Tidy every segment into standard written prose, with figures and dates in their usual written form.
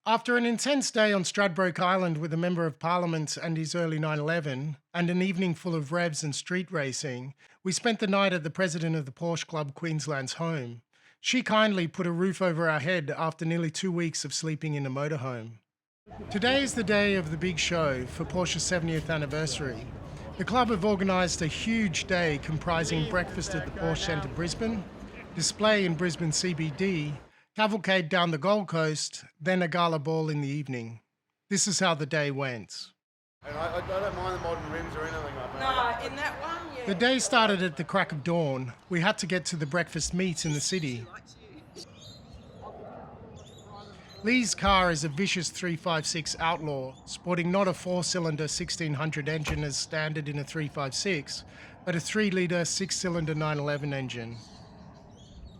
After an intense day on Stradbroke Island with a Member of Parliament and his early 911, and an evening full of revs and street racing, we spent the night at the president of the Porsche Club Queensland's home. She kindly put a roof over our head after nearly 2 weeks of sleeping in a motorhome. Today is the day of the big show for Porsche's 70th anniversary. The club have organised a huge day comprising breakfast at the Porsche Centre Brisbane, display in Brisbane CBD, cavalcade down the Gold Coast, then a gala ball in the evening. This is how the day went. And I don't mind the modern rims or anything like that. No, in that one, yeah. The day started at the crack of dawn. We had to get to the breakfast meet in the city. Lee's car is a vicious 356 Outlaw, sporting not a 4-cylinder 1600 engine as standard in a 356, but a 3-litre 6-cylinder 911 engine.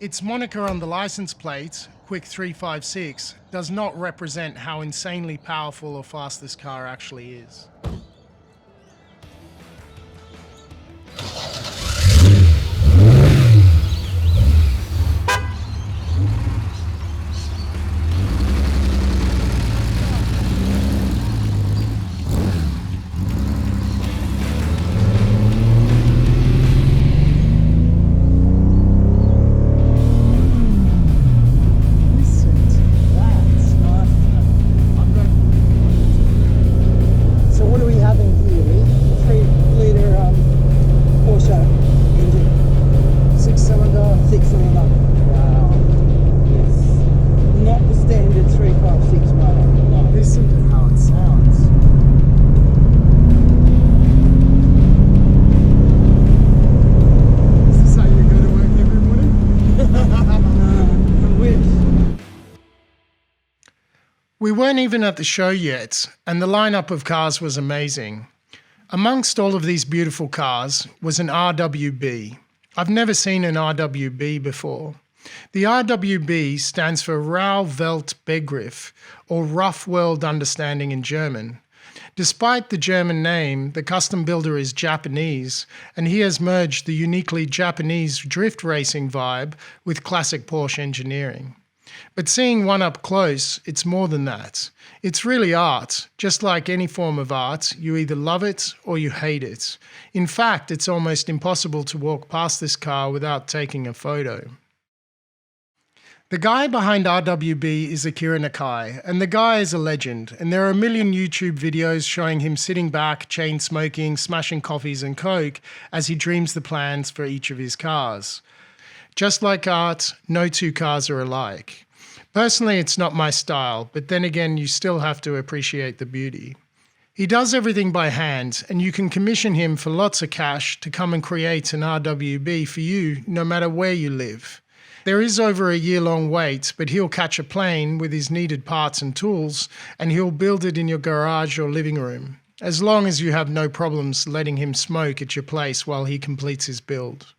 Its moniker on the license plate, Quick 356, does not represent how insanely powerful or fast this car actually is. We weren't even at the show yet, and the lineup of cars was amazing. Amongst all of these beautiful cars was an RWB. I've never seen an RWB before. The RWB stands for Rau Welt Begriff, or Rough World Understanding in German. Despite the German name, the custom builder is Japanese, and he has merged the uniquely Japanese drift racing vibe with classic Porsche engineering. But seeing one up close, it's more than that. It's really art. Just like any form of art, you either love it or you hate it. In fact, it's almost impossible to walk past this car without taking a photo. The guy behind RWB is Akira Nakai, and the guy is a legend, and there are a million YouTube videos showing him sitting back, chain smoking, smashing coffees and coke as he dreams the plans for each of his cars. Just like art, no two cars are alike. Personally, it's not my style, but then again, you still have to appreciate the beauty. He does everything by hand, and you can commission him for lots of cash to come and create an RWB for you, no matter where you live. There is over a year-long wait, but he'll catch a plane with his needed parts and tools, and he'll build it in your garage or living room, as long as you have no problems letting him smoke at your place while he completes his build.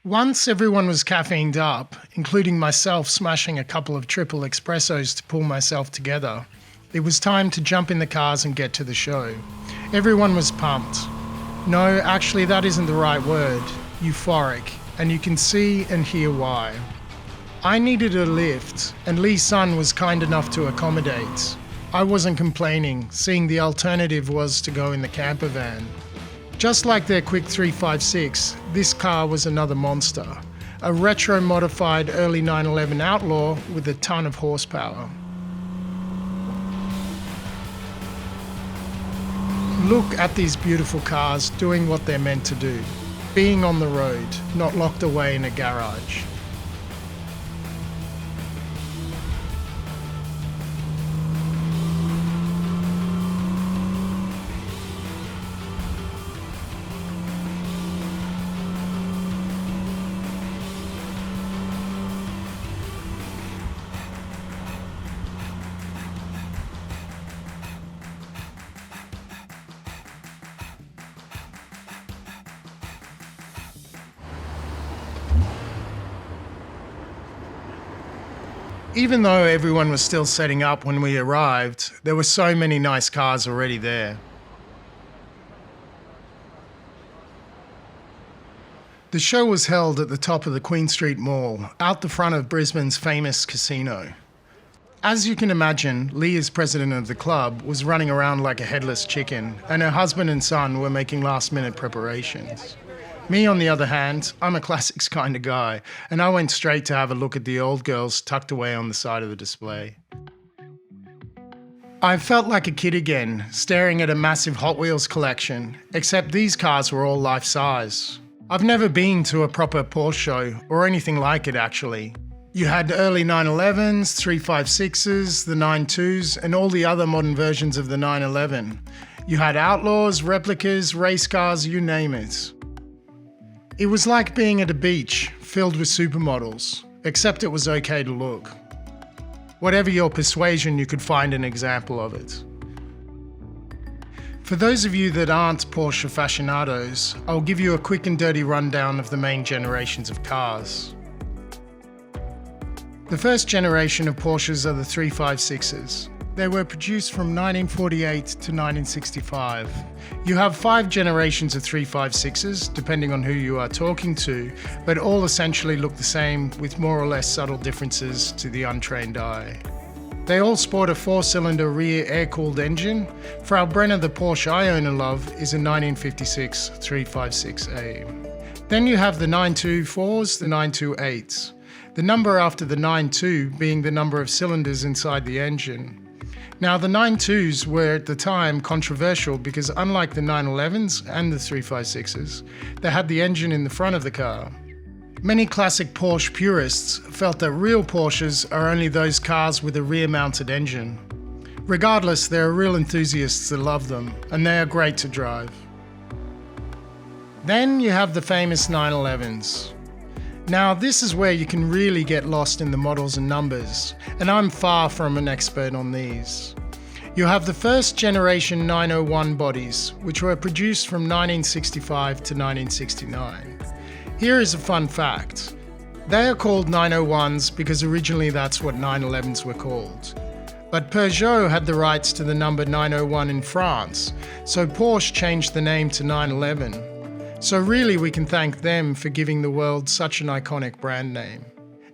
Once everyone was caffeined up, including myself smashing a couple of triple espressos to pull myself together, it was time to jump in the cars and get to the show. Everyone was pumped. No, actually that isn't the right word, euphoric, and you can see and hear why. I needed a lift, and Lee's son was kind enough to accommodate. I wasn't complaining, seeing the alternative was to go in the camper van. Just like their Quick 356, this car was another monster. A retro-modified early 911 Outlaw with a ton of horsepower. Look at these beautiful cars doing what they're meant to do. Being on the road, not locked away in a garage. Even though everyone was still setting up when we arrived, there were so many nice cars already there. The show was held at the top of the Queen Street Mall, out the front of Brisbane's famous casino. As you can imagine, Lee, as president of the club, was running around like a headless chicken, and her husband and son were making last-minute preparations. Me, on the other hand, I'm a classics kind of guy, and I went straight to have a look at the old girls tucked away on the side of the display. I felt like a kid again, staring at a massive Hot Wheels collection, except these cars were all life-size. I've never been to a proper Porsche show, or anything like it actually. You had early 911s, 356s, the 92s, and all the other modern versions of the 911. You had outlaws, replicas, race cars, you name it. It was like being at a beach, filled with supermodels, except it was okay to look. Whatever your persuasion, you could find an example of it. For those of you that aren't Porsche aficionados, I'll give you a quick and dirty rundown of the main generations of cars. The first generation of Porsches are the 356s. They were produced from 1948 to 1965. You have 5 generations of 356s, depending on who you are talking to, but all essentially look the same with more or less subtle differences to the untrained eye. They all sport a 4-cylinder rear air-cooled engine. For our Brenner, the Porsche I own and love is a 1956 356A. Then you have the 924s, the 928s. The number after the 92 being the number of cylinders inside the engine. Now the 92s were at the time controversial because unlike the 911s and the 356s, they had the engine in the front of the car. Many classic Porsche purists felt that real Porsches are only those cars with a rear-mounted engine. Regardless, there are real enthusiasts that love them, and they are great to drive. Then you have the famous 911s. Now this is where you can really get lost in the models and numbers, and I'm far from an expert on these. You have the first generation 901 bodies, which were produced from 1965 to 1969. Here is a fun fact. They are called 901s because originally that's what 911s were called. But Peugeot had the rights to the number 901 in France, so Porsche changed the name to 911. So really we can thank them for giving the world such an iconic brand name.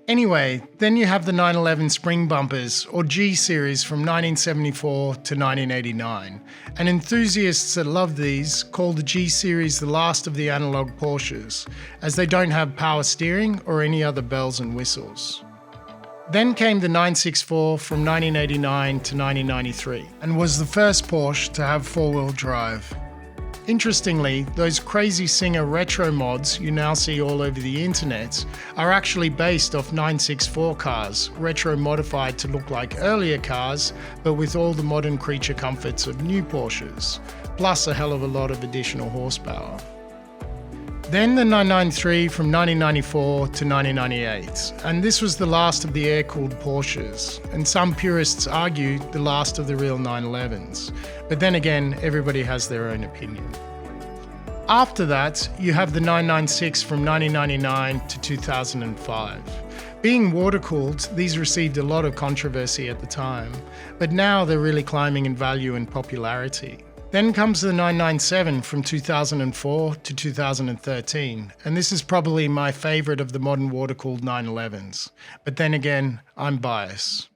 Anyway, then you have the 911 spring bumpers, or G-Series from 1974 to 1989, and enthusiasts that love these call the G-Series the last of the analog Porsches, as they don't have power steering or any other bells and whistles. Then came the 964 from 1989 to 1993, and was the first Porsche to have four-wheel drive. Interestingly, those crazy Singer retro mods you now see all over the internet are actually based off 964 cars, retro modified to look like earlier cars, but with all the modern creature comforts of new Porsches, plus a hell of a lot of additional horsepower. Then the 993 from 1994 to 1998, and this was the last of the air-cooled Porsches, and some purists argue the last of the real 911s. But then again, everybody has their own opinion. After that, you have the 996 from 1999 to 2005. Being water-cooled, these received a lot of controversy at the time, but now they're really climbing in value and popularity. Then comes the 997 from 2004 to 2013, and this is probably my favourite of the modern water-cooled 911s. But then again, I'm biased.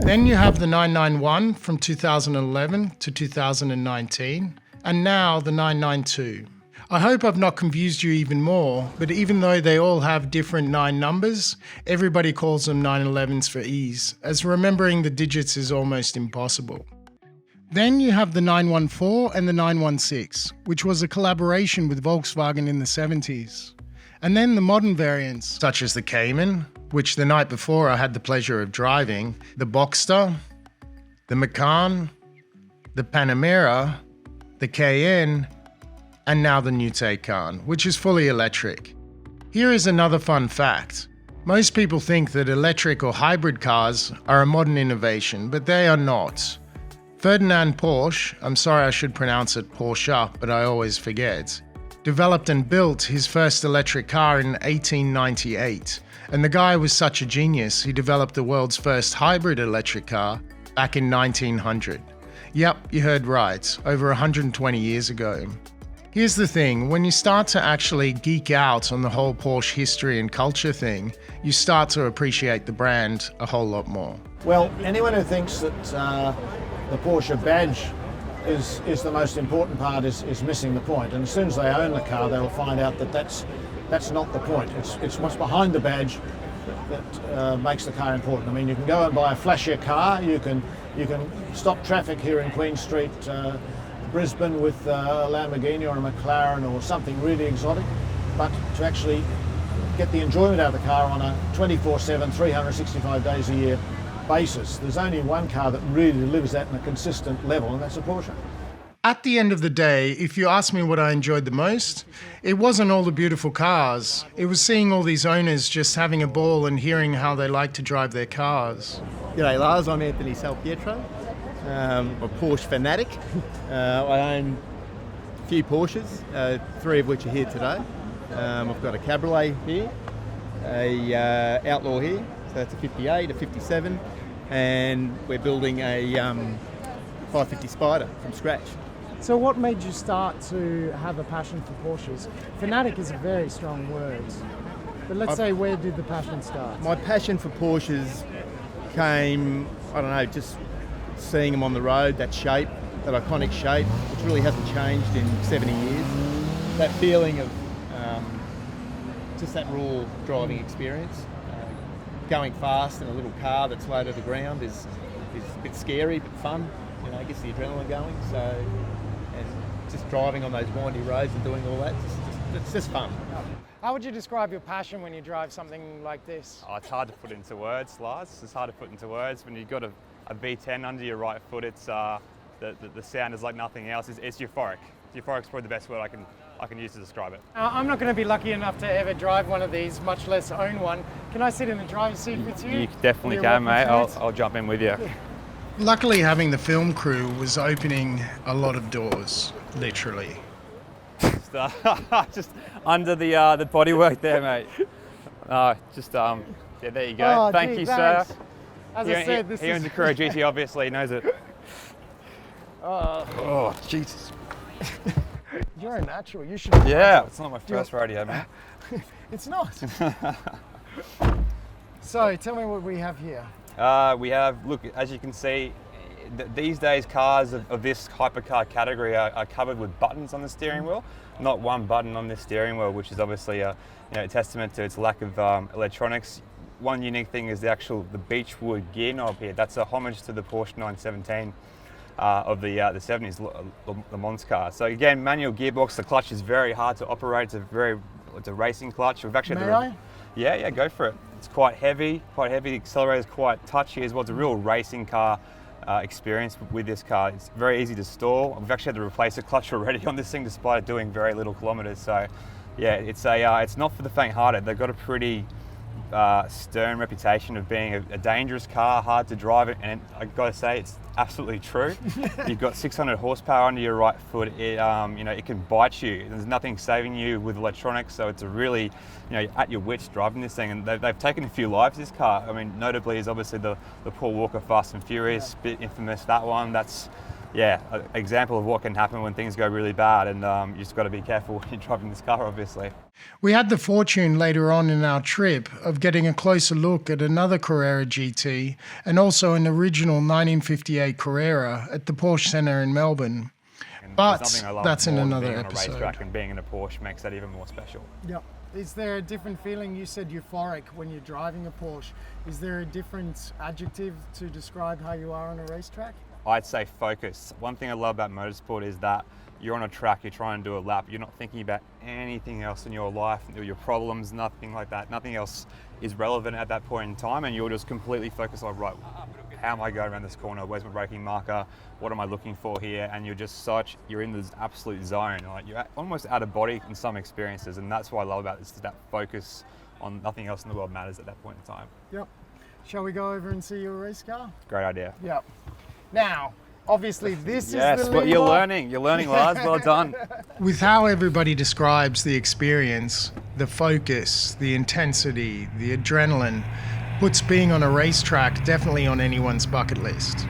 Then you have the 991 from 2011 to 2019, and now the 992. I hope I've not confused you even more, but even though they all have different 9 numbers, everybody calls them 911s for ease, as remembering the digits is almost impossible. Then you have the 914 and the 916, which was a collaboration with Volkswagen in the 70s. And then the modern variants, such as the Cayman, which the night before I had the pleasure of driving, the Boxster, the Macan, the Panamera, the Cayenne, and now the new Taycan, which is fully electric. Here is another fun fact. Most people think that electric or hybrid cars are a modern innovation, but they are not. Ferdinand Porsche, I'm sorry I should pronounce it Porsche, but I always forget, developed and built his first electric car in 1898. And the guy was such a genius, he developed the world's first hybrid electric car back in 1900. Yep, you heard right, over 120 years ago. Here's the thing, when you start to actually geek out on the whole Porsche history and culture thing, you start to appreciate the brand a whole lot more. Well, anyone who thinks that the Porsche badge is the most important part is missing the point. And as soon as they own the car, they'll find out that that's not the point. It's what's behind the badge that makes the car important. I mean, you can go and buy a flashier car. You can stop traffic here in Queen Street, Brisbane, with a Lamborghini or a McLaren or something really exotic. But to actually get the enjoyment out of the car on a 24/7, 365 days a year basis, there's only one car that really delivers that in a consistent level, and that's a Porsche. At the end of the day, if you ask me what I enjoyed the most, it wasn't all the beautiful cars. It was seeing all these owners just having a ball and hearing how they like to drive their cars. G'day Lars, I'm Anthony Salpietro, a Porsche fanatic. I own a few Porsches, 3 of which are here today. I've got a Cabriolet here, a Outlaw here, so that's a 58, a 57, and we're building a 550 Spider from scratch. So what made you start to have a passion for Porsches? Fanatic is a very strong word, but let's say where did the passion start? My passion for Porsches came, I don't know, just seeing them on the road, that shape, that iconic shape, which really hasn't changed in 70 years. That feeling of just that raw driving experience. Going fast in a little car that's low to the ground is a bit scary but fun. You know, it gets the adrenaline going. So, and just driving on those windy roads and doing all that, it's just fun. How would you describe your passion when you drive something like this? Oh, it's hard to put into words, Lars. It's hard to put into words. When you've got a V10 under your right foot, it's the sound is like nothing else. It's euphoric. Euphoric's probably the best word I can use to describe it. I'm not going to be lucky enough to ever drive one of these, much less own one. Can I sit in the driver's seat with you? You definitely can, mate. I'll jump in with you. Yeah. Luckily, having the film crew was opening a lot of doors, literally. Just under the bodywork there, mate. Yeah, there you go. Oh, Thank you, thanks. sir. As I said, this he owns is... the Carrera GT, obviously, he knows it. Oh, Jesus. You're a natural. You should. Yeah, it's not my first rodeo, man. It's not. So, tell me what we have here. We have, look, as you can see, these days cars of this hypercar category are covered with buttons on the steering wheel, not one button on this steering wheel, which is obviously a testament to its lack of electronics. One unique thing is the beechwood gear knob here. That's a homage to the Porsche 917 of the 70s Le Mans car. So again, manual gearbox. The clutch is very hard to operate. It's a racing clutch. We've actually May I? Yeah, go for it. It's quite heavy. The accelerator is quite touchy as well. It's a real racing car experience with this car. It's very easy to store. We've actually had to replace the clutch already on this thing despite it doing very little kilometers. So yeah, it's not for the faint-hearted. They've got a pretty stern reputation of being a dangerous car, hard to drive it, and I've got to say it's absolutely true. You've got 600 horsepower under your right foot. It can bite you. There's nothing saving you with electronics, so it's a really, at your wits driving this thing. And they've taken a few lives, this car. I mean, notably is obviously the Paul Walker Fast and Furious, bit infamous, that one. That's an example of what can happen when things go really bad, and you just got to be careful when you're driving this car, obviously. We had the fortune later on in our trip of getting a closer look at another Carrera GT and also an original 1958 Carrera at the Porsche Centre in Melbourne. But that's in another episode. On a racetrack, and being in a Porsche makes that even more special. Yep. Is there a different feeling? You said euphoric when you're driving a Porsche. Is there a different adjective to describe how you are on a racetrack? I'd say focus. One thing I love about motorsport is that you're on a track, you're trying to do a lap, you're not thinking about anything else in your life, your problems, nothing like that. Nothing else is relevant at that point in time, and you're just completely focused on, right, how am I going around this corner? Where's my braking marker? What am I looking for here? And you're in this absolute zone. Like you're almost out of body in some experiences, and that's what I love about this, is that focus on nothing else in the world matters at that point in time. Yep. Shall we go over and see your race car? Great idea. Yep. Now, obviously this Yes, is the what you're limber. learning. You're learning, Lars. Well done. With how everybody describes the experience, the focus, the intensity, the adrenaline, puts being on a racetrack definitely on anyone's bucket list.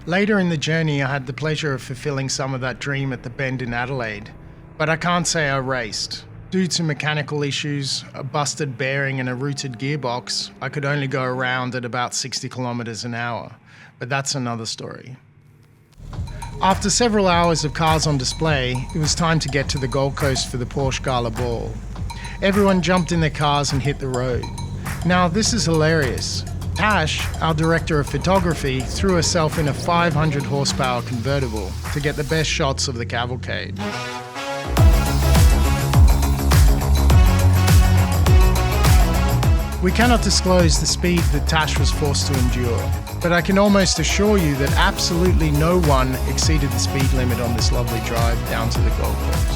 Later in the journey, I had the pleasure of fulfilling some of that dream at the Bend in Adelaide, but I can't say I raced. Due to mechanical issues, a busted bearing and a rooted gearbox, I could only go around at about 60 kilometers an hour, but that's another story. After several hours of cars on display, it was time to get to the Gold Coast for the Porsche Gala Ball. Everyone jumped in their cars and hit the road. Now, this is hilarious. Tash, our director of photography, threw herself in a 500 horsepower convertible to get the best shots of the cavalcade. We cannot disclose the speed that Tash was forced to endure, but I can almost assure you that absolutely no one exceeded the speed limit on this lovely drive down to the Gold Coast.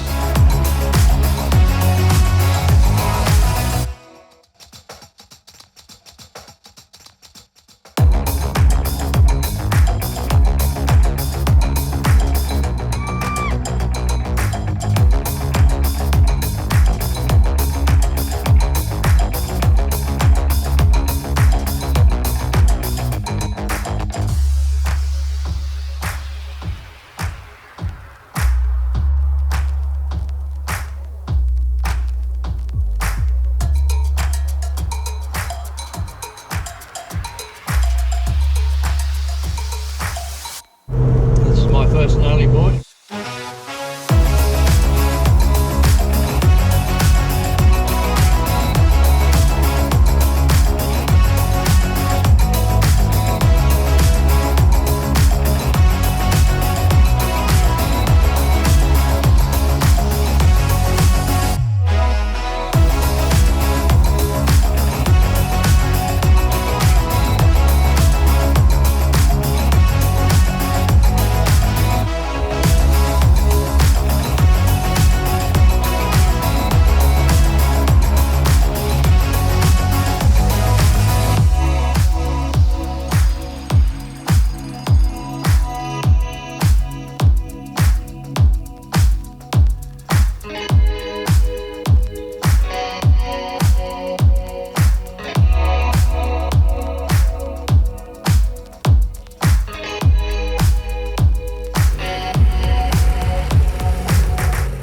This is my first and only boy.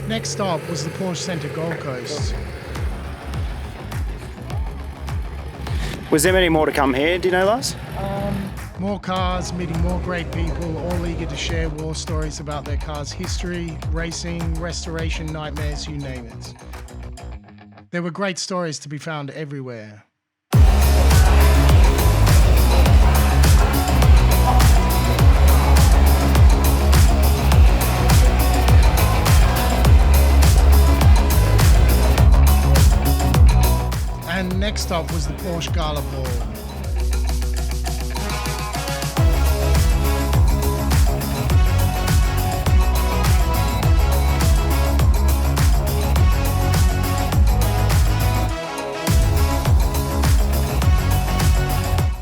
Next stop was the Porsche Centre Gold Coast. Was there many more to come here, do you know, Lars? More cars, meeting more great people, all eager to share war stories about their car's history, racing, restoration nightmares, you name it. There were great stories to be found everywhere. And next stop was the Porsche Gala Ball.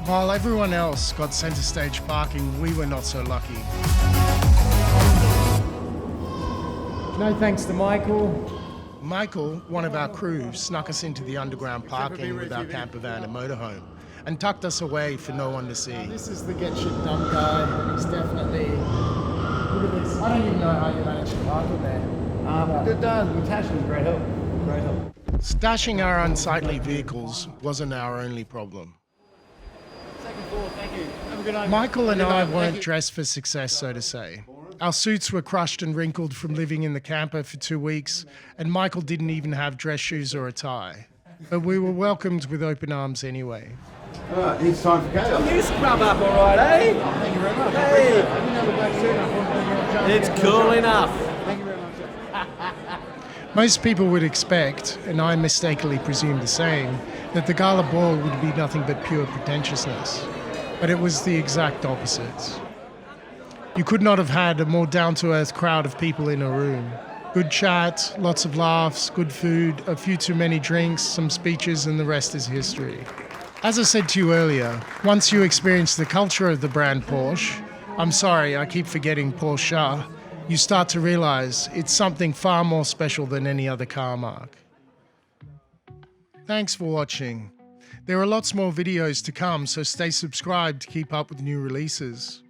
While everyone else got centre stage parking, we were not so lucky. No thanks to Michael. Michael, one of our crew, snuck us into the underground parking with our camper van and motorhome and tucked us away for no one to see. This is the get shit done guy. He's definitely. Look at this. I don't even know how you managed to park it there. Good done. Natasha's great help. Great help. Stashing our unsightly vehicles wasn't our only problem. Second floor, thank you. Have a good night. Michael and I weren't dressed for success, so to say. Our suits were crushed and wrinkled from living in the camper for 2 weeks, and Michael didn't even have dress shoes or a tie. But we were welcomed with open arms anyway. Alright, it's time for chaos. You scrub up all right, eh? Thank you very much. Hey. I didn't have a black suit. I thought maybe It's cool enough. Thank you very much, sir. Most people would expect, and I mistakenly presumed the same, that the Gala Ball would be nothing but pure pretentiousness. But it was the exact opposite. You could not have had a more down-to-earth crowd of people in a room. Good chat, lots of laughs, good food, a few too many drinks, some speeches, and the rest is history. As I said to you earlier, once you experience the culture of the brand Porsche, I'm sorry, I keep forgetting Porsche. You start to realize it's something far more special than any other car mark. Thanks for watching. There are lots more videos to come, so stay subscribed to keep up with new releases.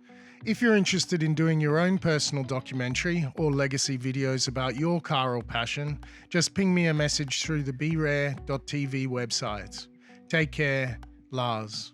If you're interested in doing your own personal documentary or legacy videos about your car or passion, just ping me a message through the berare.tv website. Take care, Lars.